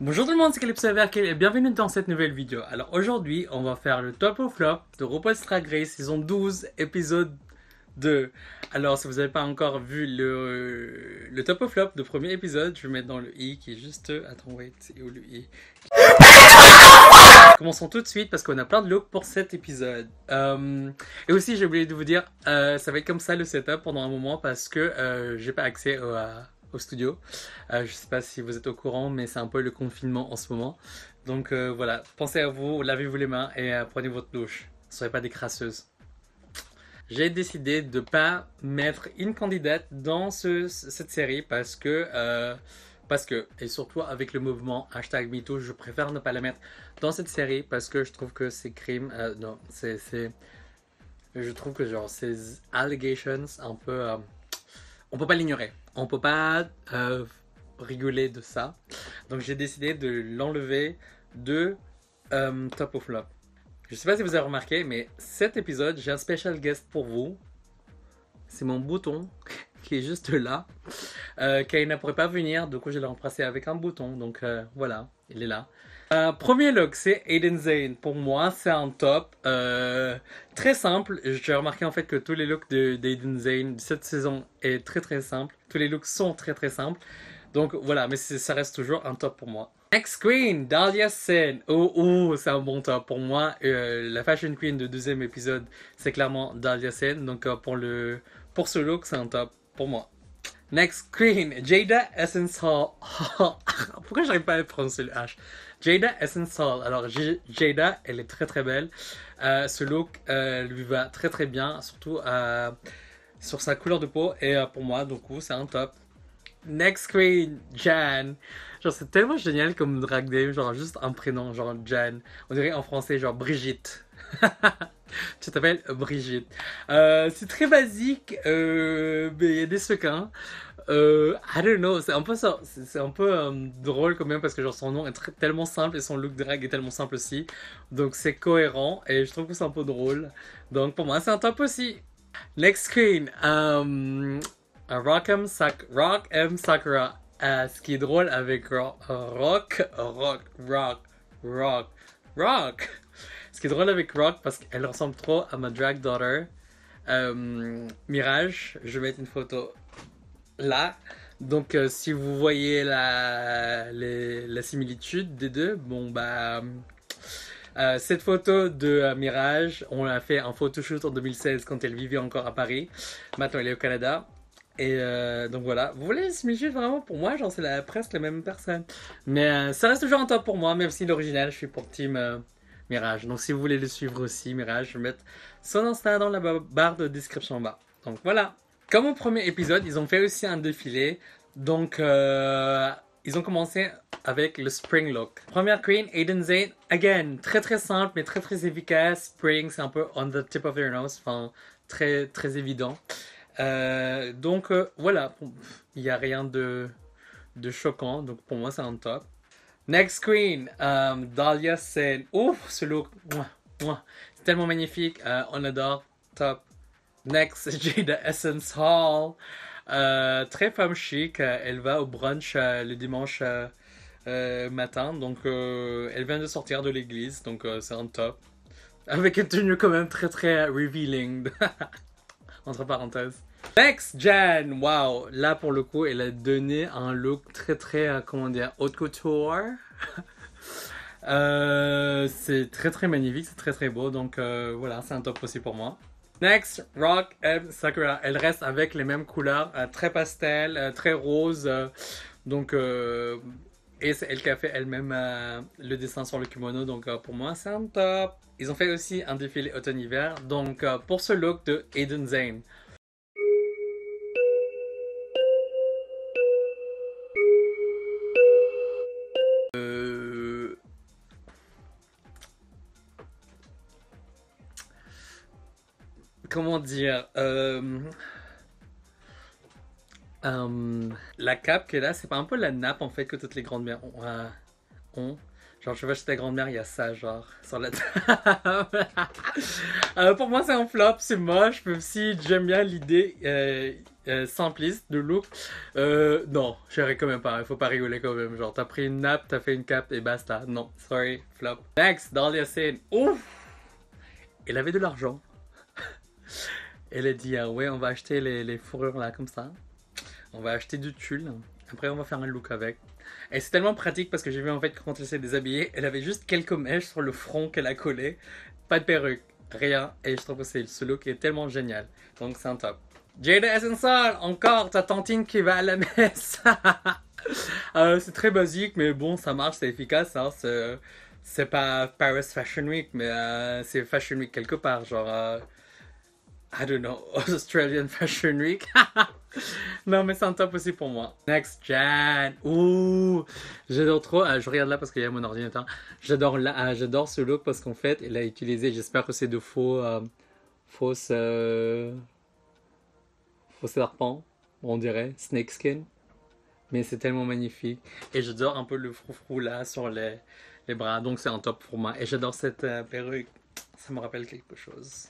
Bonjour tout le monde, c'est Calypso Verkel et bienvenue dans cette nouvelle vidéo. Alors aujourd'hui, on va faire le top ou flop de RuPaul's Drag Race saison 12, épisode 2. Alors si vous n'avez pas encore vu le top ou flop de premier épisode, je vais mettre dans le i qui est juste... Attends, wait, c'est où le i? Commençons tout de suite parce qu'on a plein de looks pour cet épisode. Et aussi, j'ai oublié de vous dire, ça va être comme ça le setup pendant un moment parce que j'ai pas accès au studio. Je sais pas si vous êtes au courant, mais c'est un peu le confinement en ce moment. Donc voilà, pensez à vous, lavez-vous les mains et prenez votre douche. Ne soyez pas des crasseuses. J'ai décidé de pas mettre une candidate dans cette série parce que, et surtout avec le mouvement hashtag MeToo, je préfère ne pas la mettre dans cette série parce que je trouve que ces crimes, non, je trouve que genre ces allegations un peu, on peut pas l'ignorer, on peut pas rigoler de ça. Donc j'ai décidé de l'enlever de Top of Flop. Je sais pas si vous avez remarqué, mais cet épisode, j'ai un special guest pour vous. C'est mon bouton qui est juste là. Car ne pourrait pas venir, du coup je l'ai remplacé avec un bouton. Donc voilà, il est là. Premier look, c'est Aiden Zane. Pour moi, c'est un top. Très simple. J'ai remarqué en fait que tous les looks d'Aiden Zane de cette saison est très très simple. Tous les looks sont très très simples. Donc voilà, mais ça reste toujours un top pour moi. Next Queen, Dahlia Sen. Oh, c'est un bon top. Pour moi, la Fashion Queen de deuxième épisode, c'est clairement Dahlia Sen. Donc pour ce look, c'est un top pour moi. Next Queen, Jada Essence Hall. Pourquoi j'arrive pas à prononcer le H? Jada Essence Hall. Alors Jada, elle est très très belle. Ce look lui va très très bien, surtout sur sa couleur de peau. Et pour moi, du coup, c'est un top. Next Queen, Jan. Genre, c'est tellement génial comme drag name, genre juste un prénom, genre Jan. On dirait en français, genre Brigitte. Tu t'appelles Brigitte. C'est très basique, mais il y a des sequins. I don't know, c'est un peu ça, c'est un peu drôle quand même parce que genre son nom est tellement simple et son look drag est tellement simple aussi. Donc c'est cohérent et je trouve que c'est un peu drôle. Donc pour moi, c'est un top aussi. Next Queen, Rock M. Sakura. Ce qui est drôle avec Rock. Ce qui est drôle avec Rock parce qu'elle ressemble trop à ma drag daughter. Mirage, je vais mettre une photo là. Donc si vous voyez la similitude des deux, bon bah... cette photo de Mirage, on a fait un photoshoot en 2016 quand elle vivait encore à Paris. Maintenant elle est au Canada. Et donc voilà, vous voulez se similitude vraiment pour moi, genre c'est presque la même personne. Mais ça reste toujours un top pour moi, même si l'original je suis pour Team Mirage. Donc si vous voulez le suivre aussi, Mirage, je vais mettre son Insta dans la barre de description en bas. Donc voilà. Comme au premier épisode, ils ont fait aussi un défilé. Donc ils ont commencé avec le Spring Look. Première Queen, Aiden Zane. Again, très très simple mais très très efficace. Spring, c'est un peu on the tip of your nose, enfin très très évident. Donc voilà, il n'y a rien de choquant, donc pour moi c'est un top. Next Queen, Dahlia Sen. Ouf, ce look, c'est tellement magnifique, on adore, top. Next, Jada Essence Hall. Très femme chic, elle va au brunch le dimanche matin, donc elle vient de sortir de l'église, donc c'est un top. Avec une tenue quand même très très revealing. Entre parenthèses. Next Jan, wow, là pour le coup, elle a donné un look très très, comment dire, haute couture. C'est très très magnifique, c'est très très beau, donc voilà, c'est un top aussi pour moi. Next, Rock M. Sakura, elle reste avec les mêmes couleurs, très pastel, très rose, donc et c'est elle qui a fait elle-même le dessin sur le kimono, donc pour moi c'est un top. Ils ont fait aussi un défilé automne-hiver, donc pour ce look de Aiden Zane. Comment dire la cape qu'elle a, c'est pas un peu la nappe en fait que toutes les grandes mères ont. Genre, je vais chez ta grand-mère, il y a ça, genre, sur la table. Pour moi, c'est un flop, c'est moche, même si j'aime bien l'idée. simpliste de look. Non, j'irai quand même pas. Il faut pas rigoler quand même. Genre, t'as pris une nappe, t'as fait une cape et basta. Non, sorry, flop. Next, Dahlia Sin. Ouf! Elle avait de l'argent. Elle a dit, ah ouais, on va acheter les fourrures là, comme ça. On va acheter du tulle. Après, on va faire un look avec. Et c'est tellement pratique parce que j'ai vu en fait quand elle s'est déshabillée, elle avait juste quelques mèches sur le front qu'elle a collé. Pas de perruque, rien. Et je trouve que ce look est tellement génial. Donc c'est un top. Jada Essential, encore ta tantine qui va à la messe. C'est très basique, mais bon, ça marche, c'est efficace. Hein. C'est pas Paris Fashion Week, mais c'est Fashion Week quelque part. Genre, I don't know, Australian Fashion Week. Non, mais c'est un top aussi pour moi. Next Jan. Ouh, j'adore trop. Je regarde là parce qu'il y a mon ordinateur. J'adore là, j'adore ce look parce qu'en fait, elle a utilisé. J'espère que c'est de fausses, faux serpents, on dirait snake skin. Mais c'est tellement magnifique. Et j'adore un peu le froufrou là sur les bras. Donc c'est un top pour moi. Et j'adore cette perruque. Ça me rappelle quelque chose.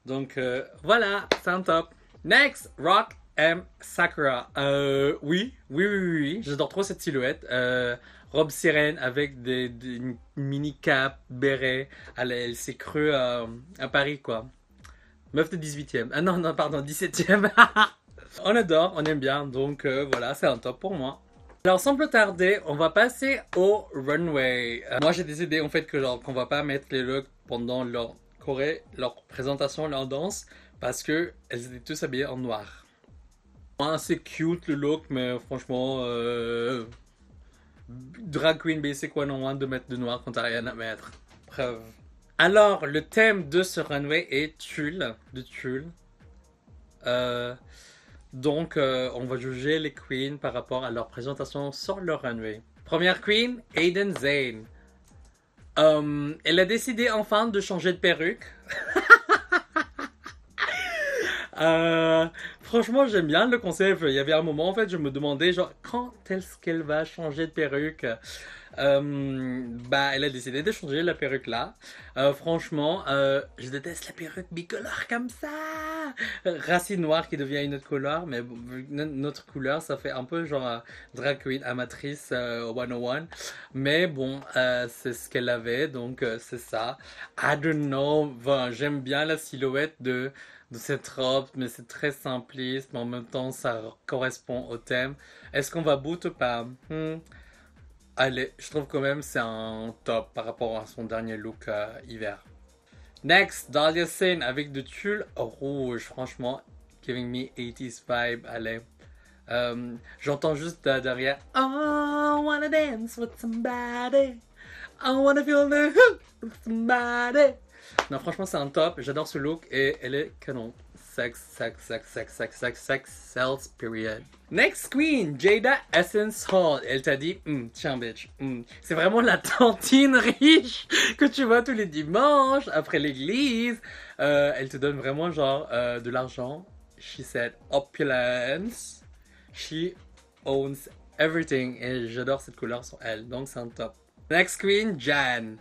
Donc voilà, c'est un top. Next, Rock M. Sakura. Oui. J'adore trop cette silhouette. Robe sirène avec des mini cap, béret. Elle s'est crue à Paris, quoi. Meuf de 18e. Ah non, pardon, 17e. On adore, on aime bien. Donc voilà, c'est un top pour moi. Alors sans plus tarder, on va passer au runway. Moi j'ai décidé en fait que genre qu'on va pas mettre les looks pendant leur présentation, leur danse, parce que elles étaient tous habillées en noir. C'est cute le look, mais franchement, drag queen basic 101 de mettre de noir quand t'as rien à mettre. Preuve. Alors le thème de ce runway est tulle, de tulle. Donc, on va juger les queens par rapport à leur présentation sur le runway. Première queen, Aiden Zane. Elle a décidé enfin de changer de perruque. Franchement, j'aime bien le concept. Il y avait un moment, en fait, je me demandais, genre, quand est-ce qu'elle va changer de perruque? Elle a décidé de changer la perruque là. Franchement, je déteste la perruque bicolore comme ça. Racine noire qui devient une autre couleur, mais notre couleur, ça fait un peu genre drag queen amatrice 101. Mais bon, c'est ce qu'elle avait, donc c'est ça. I don't know. Bon, j'aime bien la silhouette de cette robe, mais c'est très simpliste, mais en même temps, ça correspond au thème. Est-ce qu'on va boot ou pas? Allez, je trouve quand même c'est un top par rapport à son dernier look hiver. Next, Dahlia Sin avec de tulle rouge, franchement, giving me 80s vibe, allez. J'entends juste derrière I wanna dance with somebody, I wanna feel the hook with somebody. Non, franchement, c'est un top, j'adore ce look et elle est canon. Sex, sells, period. Next queen, Jada Essence Hall. Elle t'a dit, tiens bitch, c'est vraiment la tantine riche que tu vois tous les dimanches après l'église. Elle te donne vraiment genre de l'argent. She said opulence. She owns everything. Et j'adore cette couleur sur elle, donc c'est un top. Next queen, Jan.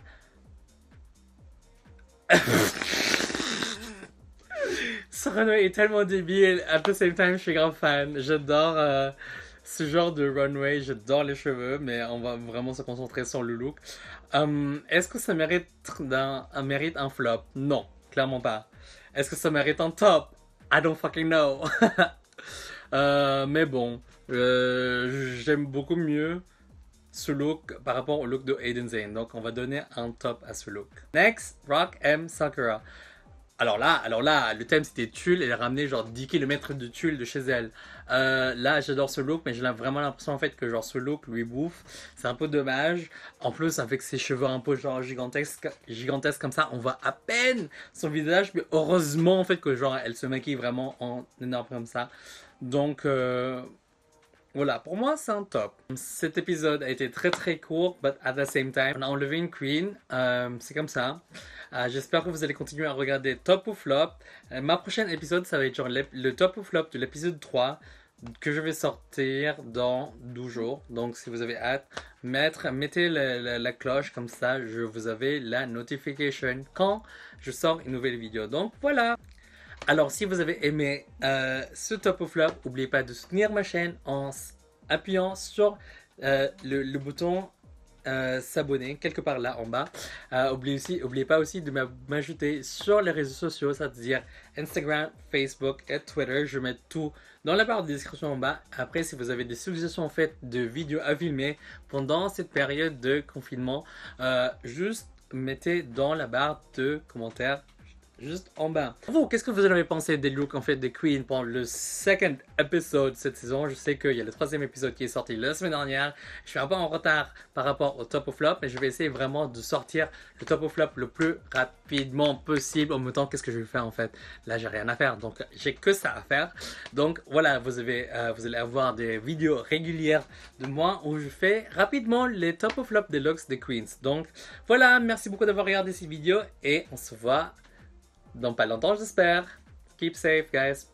Ce runway est tellement débile. At the same time, je suis grand fan. J'adore ce genre de runway. J'adore les cheveux, mais on va vraiment se concentrer sur le look. Est-ce que ça mérite un flop? Non, clairement pas. Est-ce que ça mérite un top? I don't fucking know. Mais bon, j'aime beaucoup mieux ce look par rapport au look de Aiden Zane. Donc on va donner un top à ce look. Next, Rock M. Sakura. Alors là, le thème c'était tulle, elle a ramené genre 10 km de tulle de chez elle. Là, j'adore ce look, mais j'ai vraiment l'impression en fait que genre ce look lui bouffe. C'est un peu dommage. En plus, avec ses cheveux un peu genre gigantesques comme ça, on voit à peine son visage. Mais heureusement en fait que genre elle se maquille vraiment en énorme comme ça. Donc voilà, pour moi c'est un top. Cet épisode a été très très court, but at the same time, on a enlevé une queen, c'est comme ça. J'espère que vous allez continuer à regarder top ou flop. Ma prochaine épisode, ça va être genre le top ou flop de l'épisode 3 que je vais sortir dans 12 jours. Donc si vous avez hâte, mettez la cloche comme ça, vous avez la notification quand je sors une nouvelle vidéo. Donc voilà. Alors, si vous avez aimé ce top ou flop, n'oubliez pas de soutenir ma chaîne en appuyant sur le bouton s'abonner quelque part là en bas. Oubliez pas aussi de m'ajouter sur les réseaux sociaux, c'est-à-dire Instagram, Facebook et Twitter. Je mets tout dans la barre de description en bas. Après, si vous avez des suggestions faites de vidéos à filmer pendant cette période de confinement, juste mettez dans la barre de commentaires juste en bas. Vous, qu'est-ce que vous en avez pensé des looks en fait des Queen pendant le second épisode cette saison? Je sais qu'il y a le troisième épisode qui est sorti la semaine dernière. Je suis un peu en retard par rapport au top ou flop, mais je vais essayer vraiment de sortir le top ou flop le plus rapidement possible. En même temps, qu'est-ce que je vais faire en fait? Là, j'ai rien à faire, donc j'ai que ça à faire. Donc voilà, vous allez avoir des vidéos régulières de moi où je fais rapidement les top ou flop des looks des Queens. Donc voilà, merci beaucoup d'avoir regardé cette vidéo et on se voit dans pas longtemps, j'espère. Keep safe, guys.